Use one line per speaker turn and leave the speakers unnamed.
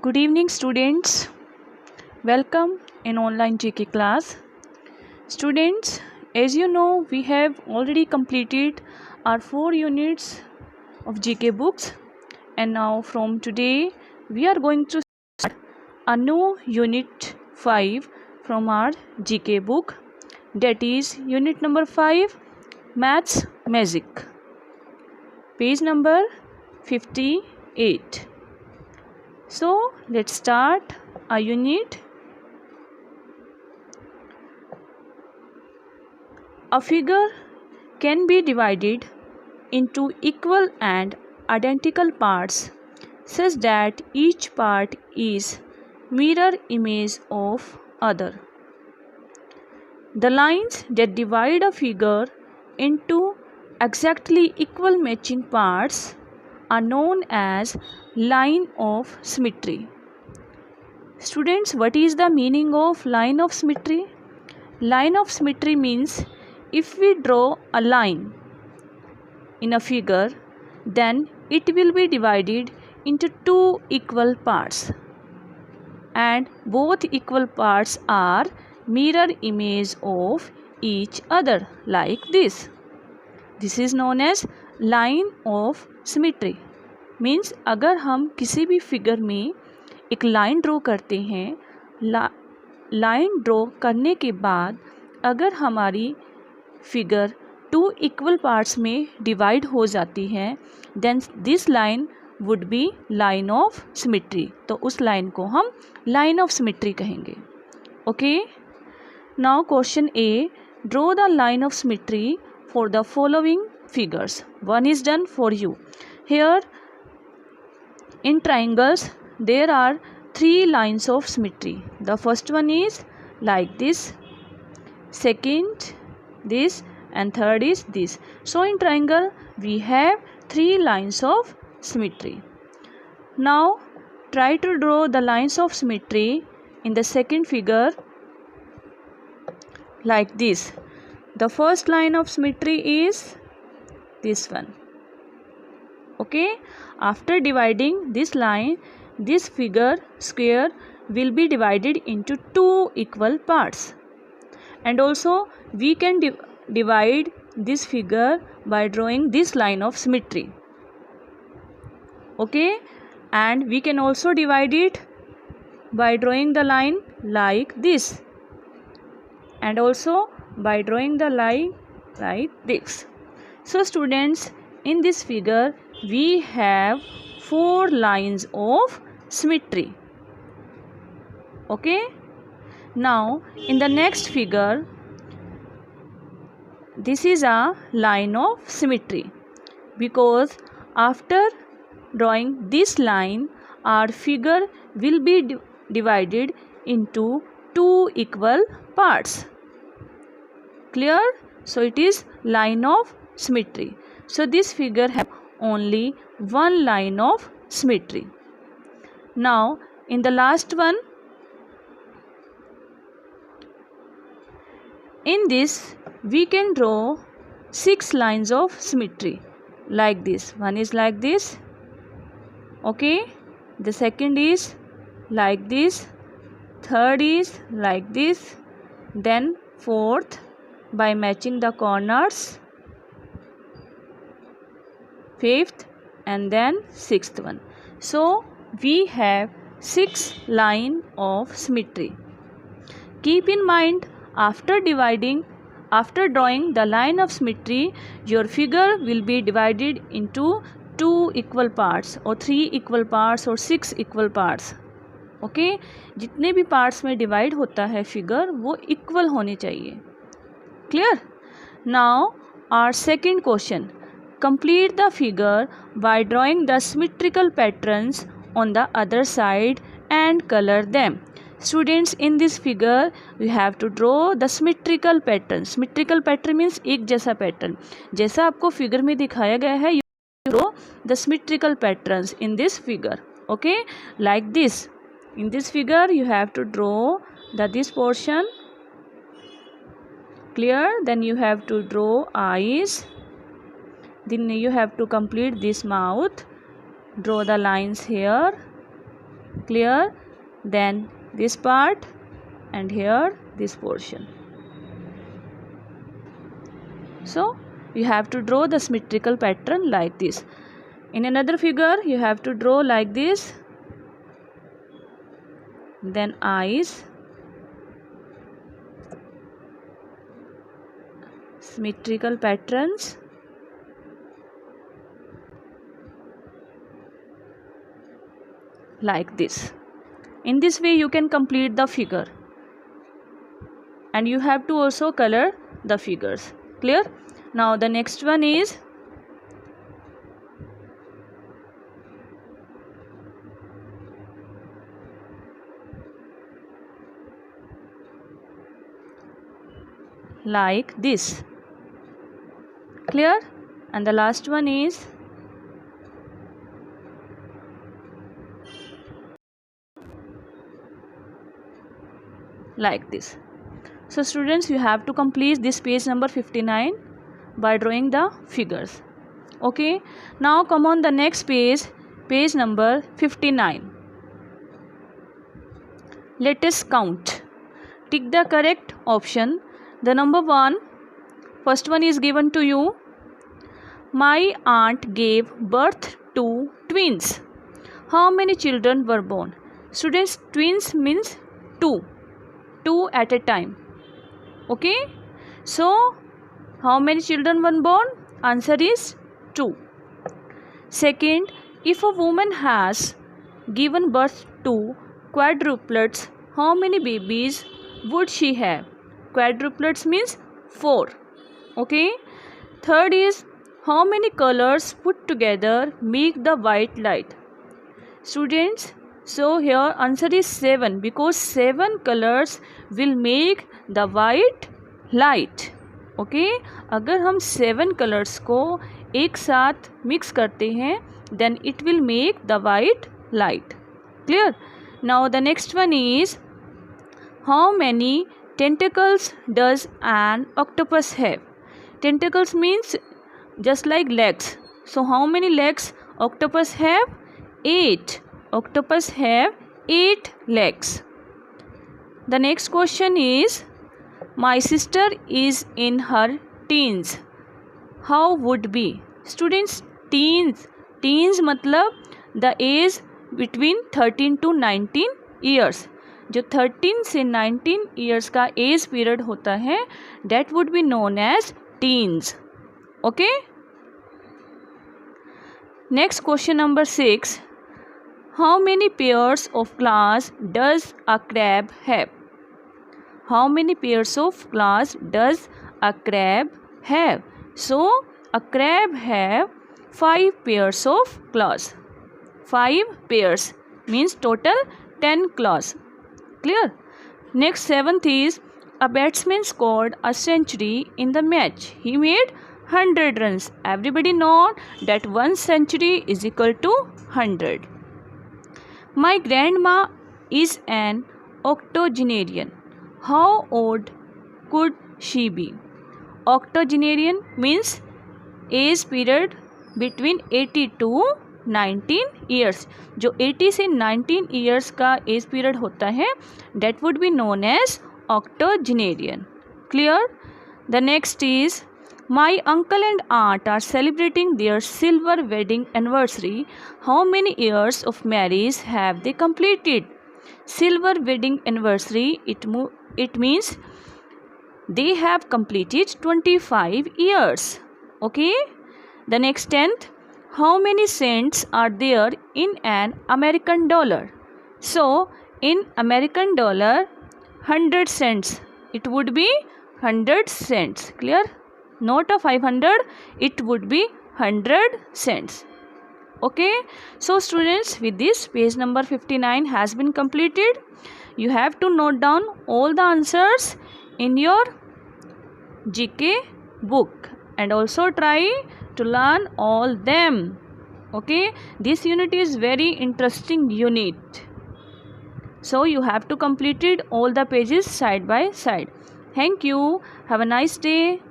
Good evening, students. Welcome in online GK class. Students, as you know, we have already completed our 4 units of GK books, and now from today we are going to start a new unit 5 from our GK book, that is unit number 5, Maths Magic, page number 58. So let's start a unit. A figure can be divided into equal and identical parts such that each part is mirror image of other. The lines that divide a figure into exactly equal matching parts are known as line of symmetry. Students, what is the meaning of line of symmetry? Line of symmetry means if we draw a line in a figure, then it will be divided into two equal parts, and both equal parts are mirror image of each other, like this. This is known as line of symmetry. Means अगर हम किसी भी figure में एक line draw करते हैं, line draw करने के बाद अगर हमारी फिगर टू इक्वल पार्ट्स में डिवाइड हो जाती है, then this line would be line of symmetry. तो उस लाइन को हम लाइन ऑफ सिमेट्री कहेंगे. Okay, now question A, draw the line of symmetry for the following figures. One is done for you. Here in triangles there are 3 lines of symmetry. The first one is like this, second this, and third is this. So in triangle we have 3 lines of symmetry. Now try to draw the lines of symmetry in the second figure like this. The first line of symmetry is this one. Okay, after dividing this line, this figure square will be divided into two equal parts, and also we can divide this figure by drawing this line of symmetry. Okay, and we can also divide it by drawing the line like this, and also by drawing the line like this. So students, in this figure we have 4 lines of symmetry. Okay, now in the next figure, this is a line of symmetry, because after drawing this line our figure will be divided into 2 equal parts. Clear? So it is line of symmetry. So this figure have only one line of symmetry. Now in the last one, in this we can draw 6 lines of symmetry like this. One is like this. Okay, the second is like this, third is like this, then fourth by matching the corners, fifth, and then sixth one. So we have 6 line of symmetry. Keep in mind, after drawing the line of symmetry, your figure will be divided into 2 equal parts or 3 equal parts or 6 equal parts. Okay, जितने भी parts में divide होता है figure वो equal होने चाहिए. Clear? Now our second question. Complete the figure by drawing the symmetrical patterns on the other side and color them. Students, in this figure we have to draw the symmetrical pattern. Symmetrical pattern means एक जैसा pattern. जैसा आपको figure में दिखाया गया है, you draw the symmetrical patterns in this figure. Okay, like this. In this figure you have to draw this portion. Clear? Then you have to draw eyes. Then you have to complete this mouth. Draw the lines here. Clear? Then this part and here this portion. So you have to draw the symmetrical pattern like this. In another figure you have to draw like this, then eyes, symmetrical patterns, like this. In this way you can complete the figure, and you have to also color the figures. Clear? Now the next one is like this. Clear? And the last one is like this. So students, you have to complete this page number 59 by drawing the figures. Okay, now come on the next page, page number 59. Let us count. Tick the correct option. The number 1, first one is given to you. My aunt gave birth to twins. How many children were born? Students, twins means two at a time. Okay, so how many children were born? Answer is 2. Second, if a woman has given birth to quadruplets, how many babies would she have? Quadruplets means 4. Okay. Third is, how many colors put together make the white light? Students, so here answer is 7, because 7 colors will make the white light. Okay, अगर हम 7 colors को एक साथ mix करते हैं, then it will make the white light. Clear? Now the next one is, how many tentacles does an octopus have? Tentacles means just like legs. So how many legs octopus have? 8. Octopus have 8 legs. The next question is, my sister is in her teens. How would be? Students, teens मतलब the age between 13 to 19 years. जो 13 से 19 years का as period होता है, that would be known as teens. Okay? Next question number 6. How many pairs of claws does a crab have? How many pairs of claws does a crab have? So, a crab have 5 pairs of claws. 5 pairs means total 10 claws. Clear? Next, 7th is, a batsman scored a century in the match. He made 100 runs. Everybody know that 1 century is equal to 100. My grandma is an octogenarian. How old could she be? Octogenarian means age period between 80 to 19 years. जो 80 से 19 years का as period होता है, that would be known as octogenarian. Clear? The next is, my uncle and aunt are celebrating their silver wedding anniversary. How many years of marriage have they completed? Silver wedding anniversary, it means they have completed 25 years. Okay? The next 10th, how many cents are there in an American dollar? So, in American dollar, 100 cents. It would be 100 cents. Clear? Not a 500, it would be 100 cents. Okay? So, students, with this, page number 59 has been completed. You have to note down all the answers in your GK book and also try to learn all them. Okay, this unit is very interesting unit, so you have to complete it all the pages side by side. Thank you. Have a nice day.